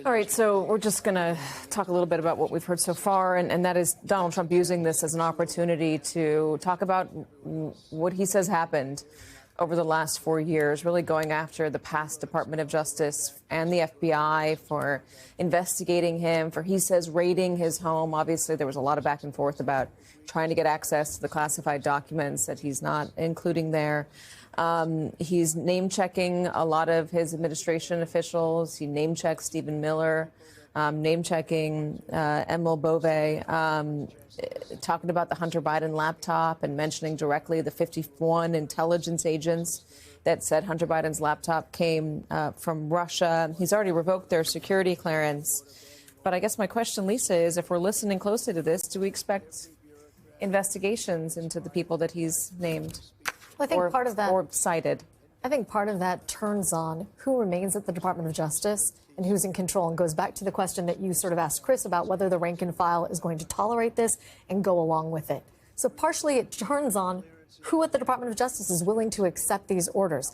All right, so we're just going to talk a little bit about what we've heard so far, and that is Donald Trump using this as an opportunity to talk about what he says happened over the last 4 years, really going after the past Department of Justice and the FBI for investigating him, for, he says, raiding his home. Obviously, there was a lot of back and forth about trying to get access to the classified documents that he's not including there. He's name-checking a lot of his administration officials. He name-checked Stephen Miller, name-checking Emil Bove, talking about the Hunter Biden laptop and mentioning directly the 51 intelligence agents that said Hunter Biden's laptop came from Russia. He's already revoked their security clearance. But I guess my question, Lisa, is if we're listening closely to this, do we expect investigations into the people that he's named? Well, I think part of that, or cited. I think part of that turns on who remains at the Department of Justice and who's in control, and goes back to the question that you sort of asked Chris about whether the rank and file is going to tolerate this and go along with it. So partially it turns on who at the Department of Justice is willing to accept these orders.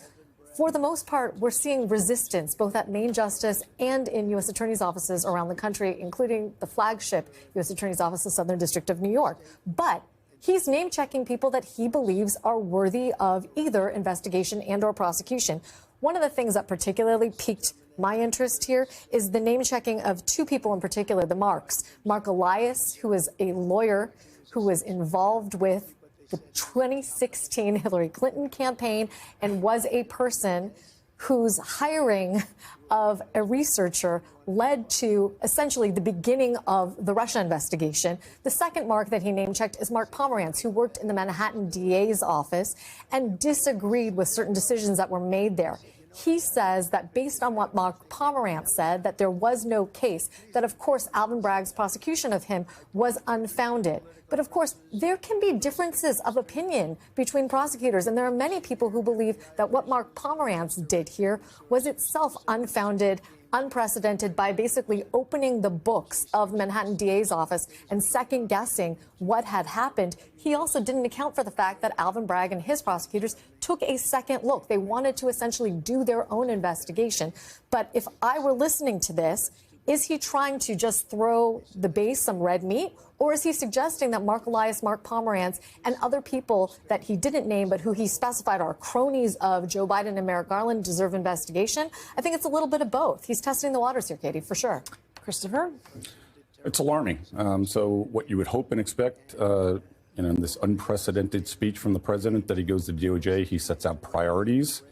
For the most part, we're seeing resistance both at Main Justice and in U.S. attorneys' offices around the country, including the flagship U.S. Attorney's Office, the Southern District of New York. But he's name-checking people that he believes are worthy of either investigation and or prosecution. One of the things that particularly piqued my interest here is the name-checking of two people in particular, the Marks. Mark Elias, who is a lawyer who was involved with the 2016 Hillary Clinton campaign and was a person whose hiring of a researcher led to essentially the beginning of the Russia investigation. The second Mark that he name-checked is Mark Pomerantz, who worked in the Manhattan DA's office and disagreed with certain decisions that were made there. He says that based on what Mark Pomerantz said, that there was no case, that of course Alvin Bragg's prosecution of him was unfounded. But of course, there can be differences of opinion between prosecutors, and there are many people who believe that what Mark Pomerantz did here was itself unfounded, unprecedented, by basically opening the books of Manhattan DA's office and second-guessing what had happened. He also didn't account for the fact that Alvin Bragg and his prosecutors took a second look. They wanted to essentially do their own investigation. But if I were listening to this, is he trying to just throw the base some red meat? Or is he suggesting that Mark Elias, Mark Pomerantz, and other people that he didn't name but who he specified are cronies of Joe Biden and Merrick Garland deserve investigation? I think it's a little bit of both. He's testing the waters here, Katie, for sure. Christopher? It's alarming. So what you would hope and expect, in this unprecedented speech from the president that he goes to DOJ, he sets out priorities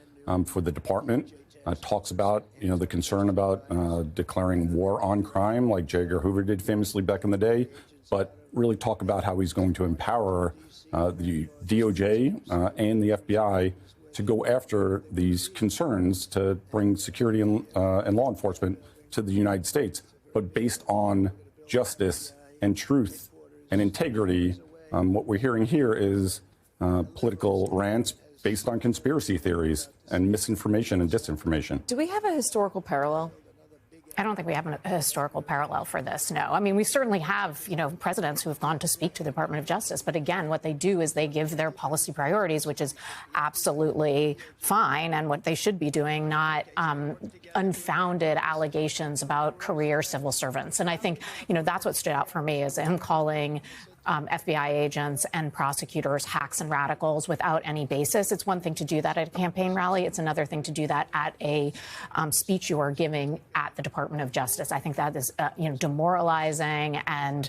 for the department. Talks about, the concern about declaring war on crime like J. Edgar Hoover did famously back in the day, but really talk about how he's going to empower the DOJ and the FBI to go after these concerns to bring security and law enforcement to the United States, but based on justice and truth and integrity. What we're hearing here is political rants based on conspiracy theories and misinformation and disinformation. Do we have a historical parallel? I don't think we have a historical parallel for this, no. I mean, we certainly have, presidents who have gone to speak to the Department of Justice. But again, what they do is they give their policy priorities, which is absolutely fine, and what they should be doing, not unfounded allegations about career civil servants. And I think, that's what stood out for me, is him calling FBI agents and prosecutors hacks and radicals without any basis. It's one thing to do that at a campaign rally. It's another thing to do that at a speech you are giving at the Department of Justice. I think that is, demoralizing and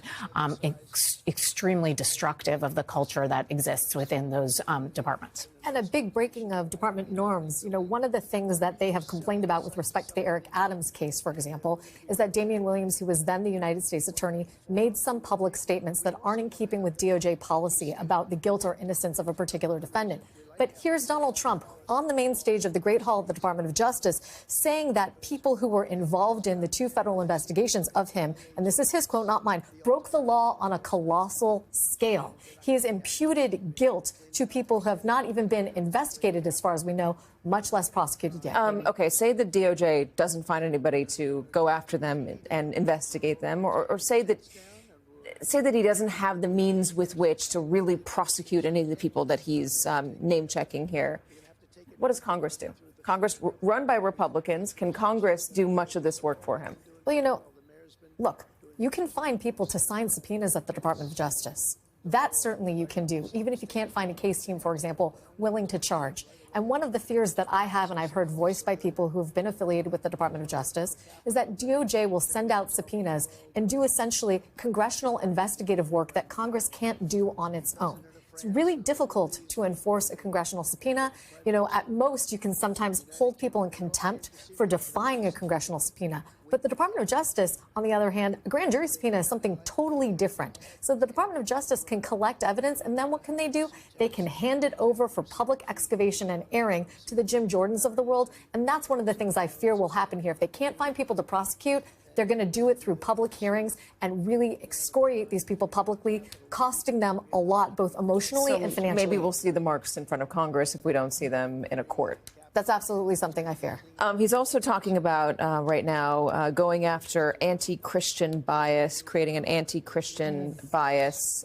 extremely destructive of the culture that exists within those departments. And a big breaking of department norms. One of the things that they have complained about with respect to the Eric Adams case, for example, is that Damian Williams, who was then the United States attorney, made some public statements that aren't in keeping with DOJ policy about the guilt or innocence of a particular defendant. But here's Donald Trump on the main stage of the Great Hall of the Department of Justice saying that people who were involved in the two federal investigations of him, and this is his quote, not mine, broke the law on a colossal scale. He has imputed guilt to people who have not even been investigated, as far as we know, much less prosecuted yet. Okay, say the DOJ doesn't find anybody to go after them and investigate them, or say that he doesn't have the means with which to really prosecute any of the people that he's name-checking here. What does Congress do? Congress run by Republicans. Can Congress do much of this work for him? Well, look, you can find people to sign subpoenas at the Department of Justice. That certainly you can do, even if you can't find a case team, for example, willing to charge. And one of the fears that I have, and I've heard voiced by people who have been affiliated with the Department of Justice, is that DOJ will send out subpoenas and do essentially congressional investigative work that Congress can't do on its own. It's really difficult to enforce a congressional subpoena. At most, you can sometimes hold people in contempt for defying a congressional subpoena. But the Department of Justice, on the other hand, a grand jury subpoena is something totally different. So the Department of Justice can collect evidence, and then what can they do? They can hand it over for public excavation and airing to the Jim Jordans of the world. And that's one of the things I fear will happen here. If they can't find people to prosecute, they're going to do it through public hearings and really excoriate these people publicly, costing them a lot, both emotionally and financially. Maybe we'll see the marks in front of Congress if we don't see them in a court. That's absolutely something I fear. He's also talking about right now going after anti-Christian bias, creating an anti-Christian bias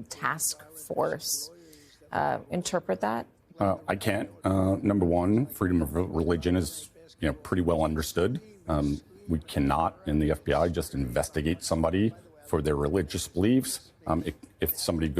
task force. Interpret that? I can't. Number one, freedom of religion is pretty well understood. We cannot, in the FBI, just investigate somebody for their religious beliefs. If somebody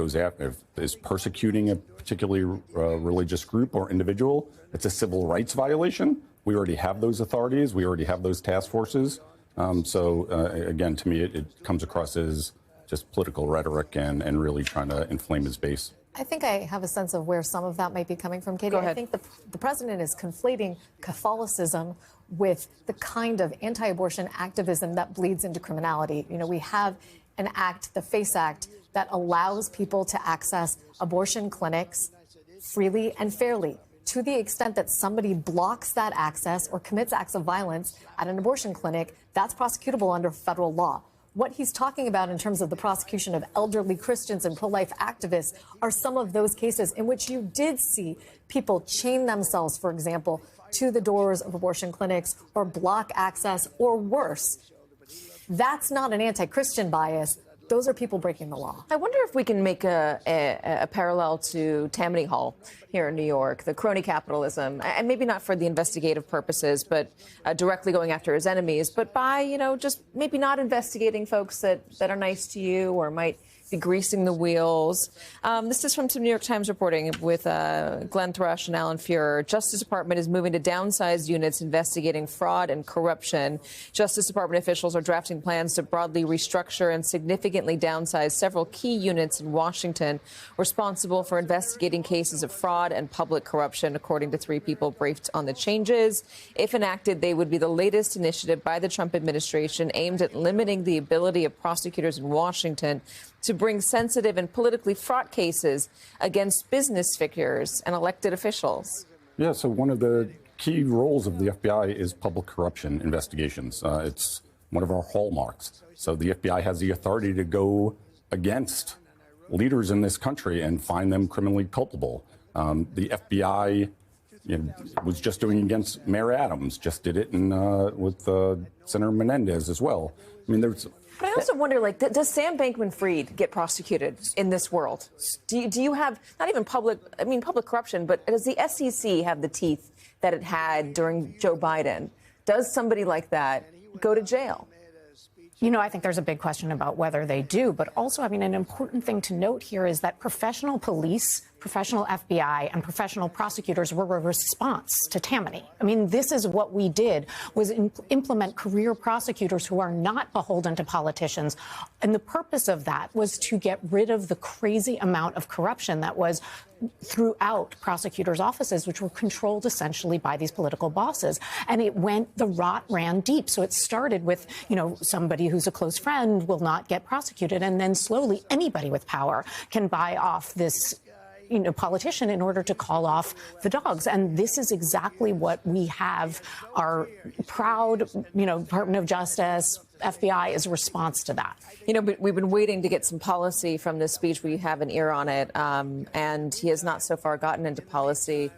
is persecuting a particularly religious group or individual, it's a civil rights violation. We already have those authorities. We already have those task forces. Again, to me, it comes across as just political rhetoric and really trying to inflame his base. I think I have a sense of where some of that might be coming from, Katie. Go ahead. I think the president is conflating Catholicism with the kind of anti-abortion activism that bleeds into criminality. We have an act, the FACE Act, that allows people to access abortion clinics freely and fairly. To the extent that somebody blocks that access or commits acts of violence at an abortion clinic, that's prosecutable under federal law. What he's talking about in terms of the prosecution of elderly Christians and pro-life activists are some of those cases in which you did see people chain themselves, for example, to the doors of abortion clinics or block access or worse. That's not an anti-Christian bias. Those are people breaking the law. I wonder if we can make a parallel to Tammany Hall here in New York, the crony capitalism, and maybe not for the investigative purposes, but directly going after his enemies, but by, just maybe not investigating folks that are nice to you or might be greasing the wheels. This is from some New York Times reporting with Glenn Thrush and Alan Feuer. Justice Department is moving to downsized units investigating fraud and corruption. Justice Department officials are drafting plans to broadly restructure and significantly downsize several key units in Washington responsible for investigating cases of fraud and public corruption, according to three people briefed on the changes. If enacted, they would be the latest initiative by the Trump administration aimed at limiting the ability of prosecutors in Washington to bring sensitive and politically fraught cases against business figures and elected officials. Yeah, so one of the key roles of the FBI is public corruption investigations. It's one of our hallmarks. So the FBI has the authority to go against leaders in this country and find them criminally culpable. The FBI was just doing against Mayor Adams, just did it with Senator Menendez as well. I mean, there's... But I also wonder, does Sam Bankman-Fried get prosecuted in this world? Do you have, not even public corruption, but does the SEC have the teeth that it had during Joe Biden? Does somebody like that go to jail? I think there's a big question about whether they do. But also, an important thing to note here is that professional police, professional FBI, and professional prosecutors were a response to Tammany. This is what we did, was implement career prosecutors who are not beholden to politicians. And the purpose of that was to get rid of the crazy amount of corruption that was throughout prosecutors' offices, which were controlled essentially by these political bosses. And the rot ran deep. So it started with, somebody who's a close friend will not get prosecuted. And then slowly anybody with power can buy off this politician in order to call off the dogs. And this is exactly what we have. Our proud, Department of Justice, FBI is a response to that. But we've been waiting to get some policy from this speech. We have an ear on it. And he has not so far gotten into policy.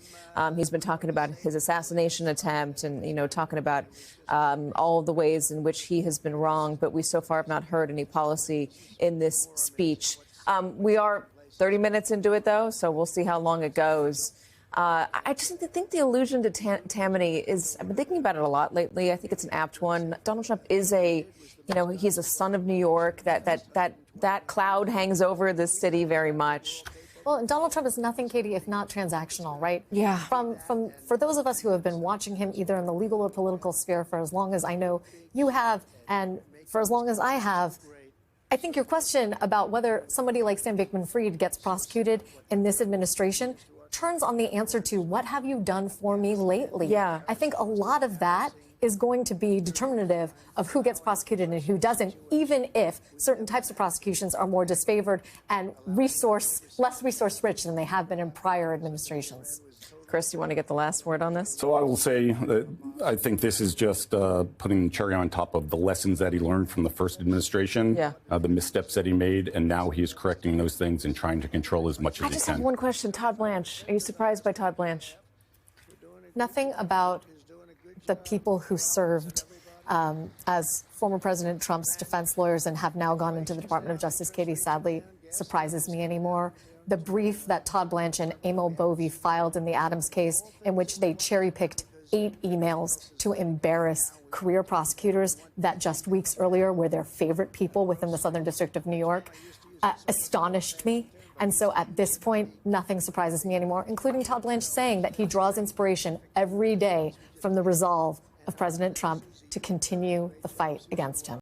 He's been talking about his assassination attempt and, talking about all of the ways in which he has been wrong. But we so far have not heard any policy in this speech. We are 30 minutes into it, though, so we'll see how long it goes. I just think the allusion to Tammany is, I've been thinking about it a lot lately. I think it's an apt one. Donald Trump is he's a son of New York. That cloud hangs over this city very much. Well, Donald Trump is nothing, Katie, if not transactional, right? Yeah. For those of us who have been watching him either in the legal or political sphere for as long as I know you have, and for as long as I have, I think your question about whether somebody like Sam Bankman-Fried gets prosecuted in this administration turns on the answer to what have you done for me lately? Yeah. I think a lot of that is going to be determinative of who gets prosecuted and who doesn't, even if certain types of prosecutions are more disfavored and less resource rich than they have been in prior administrations. Chris, you want to get the last word on this? So I will say that I think this is just putting the cherry on top of the lessons that he learned from the first administration, the missteps that he made, and now he is correcting those things and trying to control as much as he can. I just have one question. Todd Blanche. Are you surprised by Todd Blanche? Nothing about the people who served as former President Trump's defense lawyers and have now gone into the Department of Justice, Katie, sadly surprises me anymore. The brief that Todd Blanche and Emil Bovee filed in the Adams case, in which they cherry-picked 8 emails to embarrass career prosecutors that just weeks earlier were their favorite people within the Southern District of New York, astonished me. And so at this point, nothing surprises me anymore, including Todd Blanche saying that he draws inspiration every day from the resolve of President Trump to continue the fight against him.